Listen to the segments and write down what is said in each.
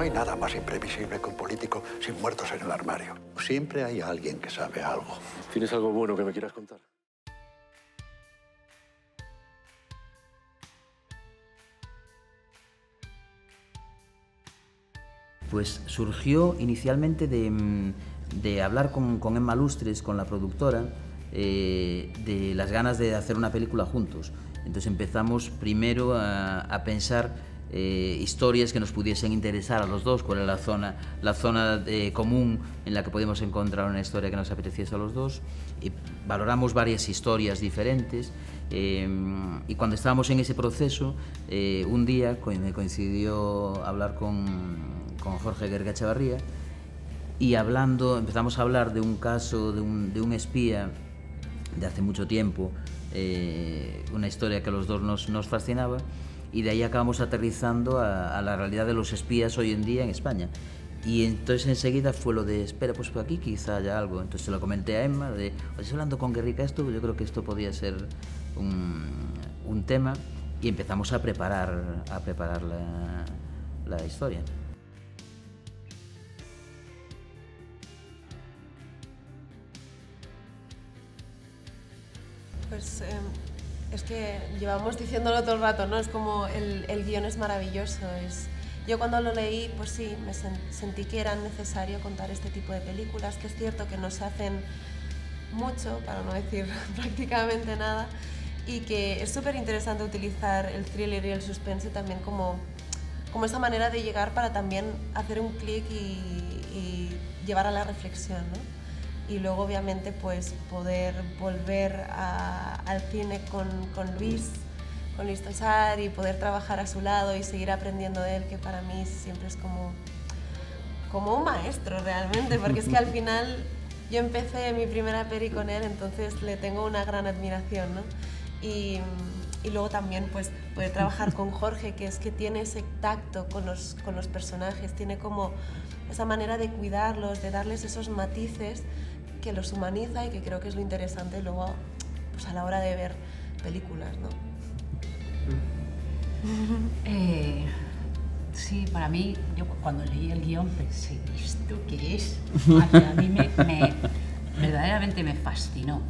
hay nada más imprevisible que un político sin muertos en el armario. Siempre hay alguien que sabe algo. ¿Tienes algo bueno que me quieras contar? Pues surgió inicialmente de hablar con Emma Lustres, con la productora, de las ganas de hacer una película juntos. Entonces empezamos primero a pensar historias que nos pudiesen interesar a los dos, cuál era la zona común en la que podíamos encontrar una historia que nos apeteciese a los dos. Y valoramos varias historias diferentes y cuando estábamos en ese proceso, un día me coincidió hablar con Jorge Guerga-Echavarría y empezamos a hablar de un caso de un espía de hace mucho tiempo, una historia que a los dos nos fascinaba, y de ahí acabamos aterrizando a la realidad de los espías hoy en día en España. Y entonces enseguida fue lo de, espera, pues por aquí quizá haya algo. Entonces se lo comenté a Emma, estoy hablando con Guerrica esto, yo creo que esto podía ser un tema, y empezamos a preparar la historia. Pues es que llevamos diciéndolo todo el rato, ¿no? Es como el guión es maravilloso. Yo cuando lo leí, pues sí, me sentí que era necesario contar este tipo de películas, que es cierto que no se hacen mucho, para no decir prácticamente nada, y que es súper interesante utilizar el thriller y el suspense también como esa manera de llegar para también hacer un clic y llevar a la reflexión, ¿no? Y luego obviamente pues poder volver al cine con Luis Tosar, y poder trabajar a su lado y seguir aprendiendo de él, que para mí siempre es como un maestro realmente, porque es que al final yo empecé mi primera peli con él, entonces le tengo una gran admiración, ¿no? Y luego también pues poder trabajar con Jorge, que es que tiene ese tacto con los personajes, tiene como esa manera de cuidarlos, de darles esos matices que los humaniza, y que creo que es lo interesante luego pues a la hora de ver películas, ¿no? Sí, para mí, yo cuando leí el guión pensé, ¿esto qué es? O sea, a mí verdaderamente me fascinó,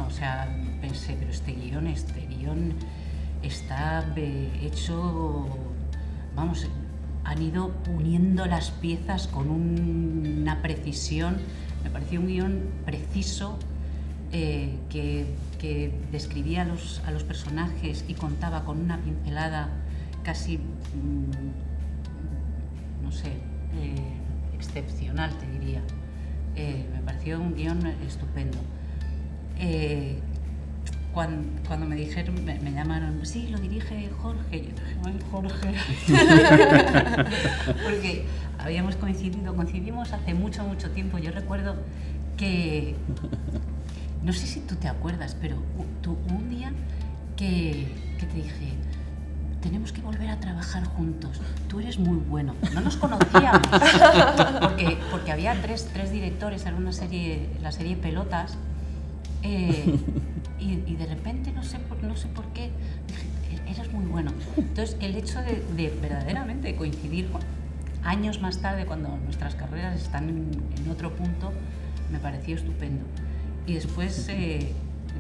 o sea, pensé, pero este guión está hecho, vamos, han ido uniendo las piezas con una precisión. Me pareció un guión preciso, que describía a los personajes y contaba con una pincelada casi, no sé, excepcional, te diría. Me pareció un guión estupendo. Cuando me dijeron, me llamaron, sí, lo dirige Jorge, yo dije, ay, Jorge, porque habíamos coincidimos hace mucho tiempo. Yo recuerdo que, no sé si tú te acuerdas, pero un día que te dije, tenemos que volver a trabajar juntos, tú eres muy bueno. No nos conocíamos, porque había tres directores, era la serie Pelotas, y de repente, no sé por qué, dije, eres muy bueno. Entonces, el hecho de verdaderamente coincidir años más tarde, cuando nuestras carreras están en otro punto, me pareció estupendo. Y después,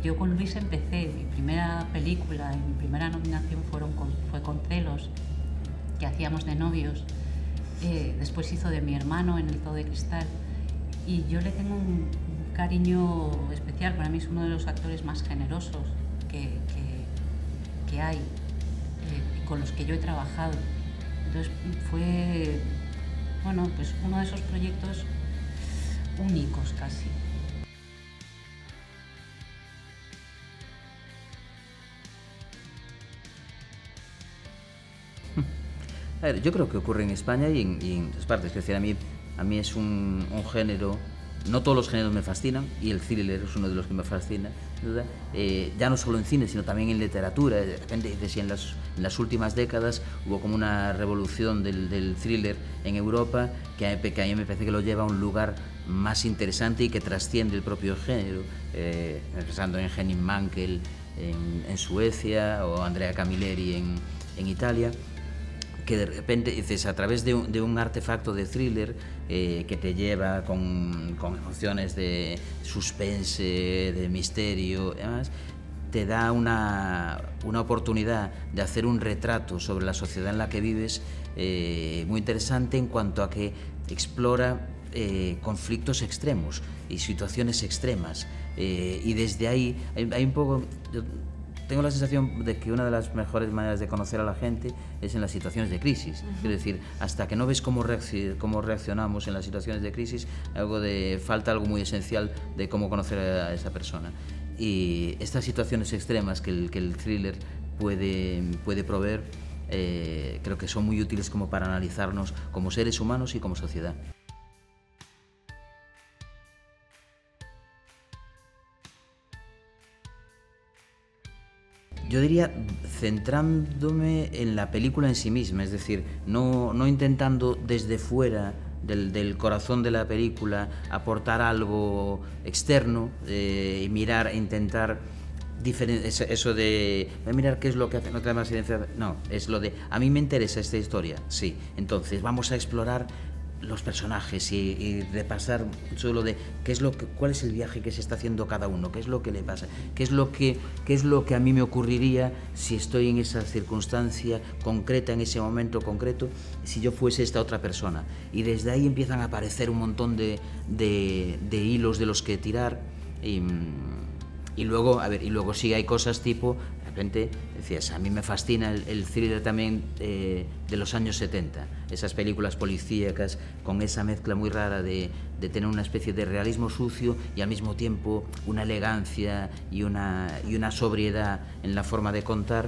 yo con Luis empecé, mi primera película y mi primera nominación fue con Celos, que hacíamos de novios. Después hizo de mi hermano en El Zoo de Cristal, y yo le tengo un cariño especial. Para mí es uno de los actores más generosos que hay, con los que yo he trabajado. Entonces fue, bueno, pues uno de esos proyectos únicos casi. A ver, yo creo que ocurre en España y en todas partes. Es decir, a mí es un género. No todos los géneros me fascinan, y el thriller es uno de los que me fascina, ¿verdad? Ya no solo en cine, sino también en literatura. De repente dices, en las últimas décadas hubo como una revolución del thriller en Europa, que a mí me parece que lo lleva a un lugar más interesante y que trasciende el propio género, pensando en Henning Mankell en Suecia o Andrea Camilleri en Italia. que de repente dices, a través de un artefacto de thriller que te lleva con emociones de suspense, de misterio, además, te da una oportunidad de hacer un retrato sobre la sociedad en la que vives muy interesante, en cuanto a que explora conflictos extremos y situaciones extremas, y desde ahí hay un poco... Yo tengo la sensación de que una de las mejores maneras de conocer a la gente es en las situaciones de crisis. Es decir, hasta que no ves cómo reaccionamos en las situaciones de crisis, falta algo muy esencial de cómo conocer a esa persona. Y estas situaciones extremas que el thriller puede proveer, creo que son muy útiles como para analizarnos como seres humanos y como sociedad. Yo diría, centrándome en la película en sí misma, es decir, no intentando desde fuera del corazón de la película aportar algo externo, y intentar eso de mirar qué es lo que hace, no te da más evidencia, no, es lo de a mí me interesa esta historia, sí, entonces vamos a explorar los personajes y repasar solo de cuál es el viaje que se está haciendo cada uno, qué es lo que le pasa, qué es lo que a mí me ocurriría si estoy en esa circunstancia concreta, en ese momento concreto, si yo fuese esta otra persona. Y desde ahí empiezan a aparecer un montón de hilos de los que tirar, y luego sí hay cosas tipo, de repente decías, a mí me fascina el thriller también de los años 70, esas películas policíacas con esa mezcla muy rara de tener una especie de realismo sucio y al mismo tiempo una elegancia y una sobriedad en la forma de contar,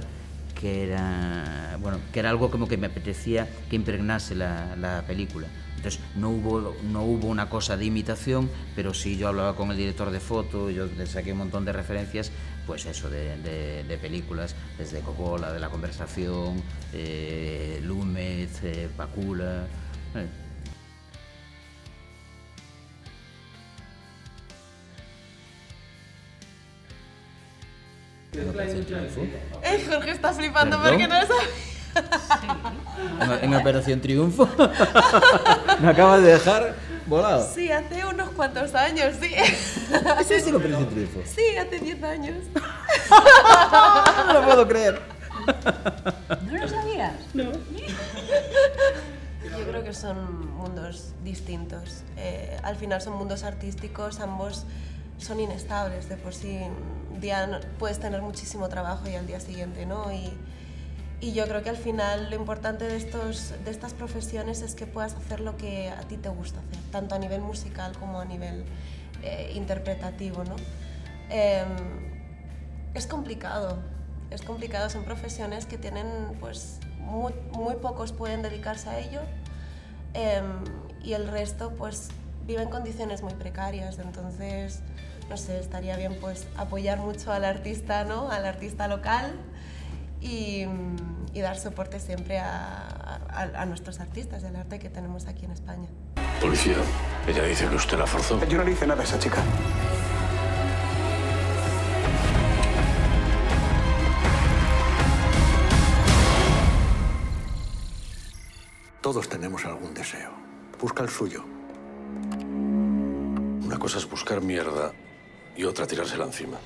que era algo como que me apetecía que impregnase la película. Entonces no hubo una cosa de imitación, pero sí yo hablaba con el director de foto, yo le saqué un montón de referencias, pues eso, de películas, desde Coppola, de La Conversación, Lumet, Pakula... Jorge está flipando. ¿Perdón? Porque no lo sabe. En Operación Triunfo. Me acabas de dejar volado. Sí, hace unos cuantos años, sí. ¿Ese es en Operación Triunfo? Sí, hace 10 años. No lo puedo creer. ¿No lo sabías? No. Yo creo que son mundos distintos. Al final son mundos artísticos, ambos son inestables. De por sí, un día puedes tener muchísimo trabajo y al día siguiente no. Y yo creo que al final lo importante de estas profesiones es que puedas hacer lo que a ti te gusta hacer, tanto a nivel musical como a nivel interpretativo, ¿no? Es complicado, son profesiones que tienen, pues, muy pocos pueden dedicarse a ello, y el resto, pues, vive en condiciones muy precarias. Entonces, no sé, estaría bien, pues, apoyar mucho al artista, ¿no? Al artista local, y dar soporte siempre a nuestros artistas del arte que tenemos aquí en España. Policía, ella dice que usted la forzó. Yo no le hice nada a esa chica. Todos tenemos algún deseo. Busca el suyo. Una cosa es buscar mierda y otra tirársela encima.